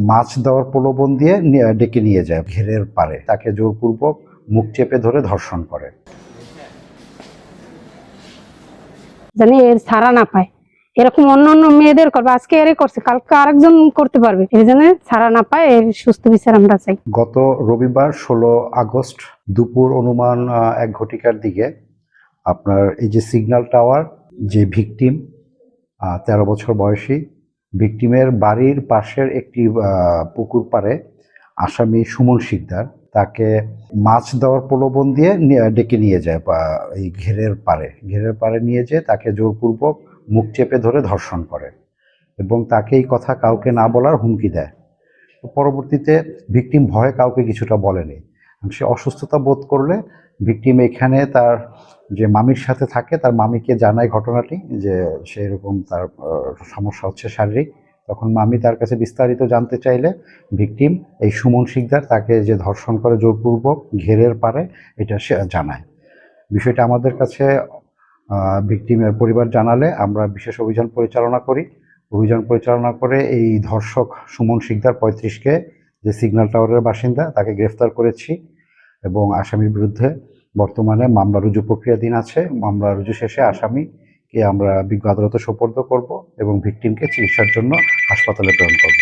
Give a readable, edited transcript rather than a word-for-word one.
মাছ দেওয়ার প্রলোভন দিয়ে ডেকে নিয়ে যায় ঘেরের পারে, তাকে জোরপূর্বক মুখ চেপে ধরে ধর্ষণ করে। জানি এর ছাড়া না পায়, এরকম অন্য অন্য মেয়েদের করবে, আজকে এরই করছে, কালকে আরেকজন করতে পারবে, এই জন্য ছাড়া না পায়, এর সুস্থ বিচার আমরা চাই। গত রবিবার 16 আগস্ট দুপুর অনুমান 1 ঘটিকার দিকে আপনার এই যে সিগন্যাল টাওয়ার, যে ভিকটিম 13 বছর বয়সী, ভিকটিমের বাড়ির পাশের একটি পুকুর পাড়ে আসামি সুমন শিকদার তাকে মাছ দেওয়ার প্রলোভন দিয়ে ডেকে নিয়ে যায় এই ঘেরের পাড়ে নিয়ে যেয়ে তাকে জোরপূর্বক মুখ চেপে ধরে ধর্ষণ করে এবং তাকে এই কথা কাউকে না বলার হুমকি দেয়। পরবর্তীতে ভিকটিম ভয়ে কাউকে কিছুটা বলেনি। সে অসুস্থতা বোধ করলে ভিকটিম এখানে তার যে মামির সাথে থাকে, তার মামিকে জানায় ঘটনাটি, যে সে এরকম তার সমস্যা হচ্ছে শারীরিক। তখন মামি তার কাছে বিস্তারিত জানতে চাইলে ভিকটিম এই সুমন শিকদার তাকে যে ধর্ষণ করে জোরপূর্বক ঘেরের পারে, এটা সে জানায়। বিষয়টা আমাদের কাছে ভিকটিমের পরিবার জানালে আমরা বিশেষ অভিযান পরিচালনা করে এই ধর্ষক সুমন শিকদার 35কে, যে সিগন্যাল টাওয়ারের বাসিন্দা, তাকে গ্রেফতার করেছি এবং আসামির বিরুদ্ধে বর্তমানে মামলা রুজু প্রক্রিয়াধীন আছে। মামলা রুজু শেষে আসামিকে আমরা বিজ্ঞ আদালতে সোপর্দ করব এবং ভিকটিমকে চিকিৎসার জন্য হাসপাতালে প্রেরণ করব।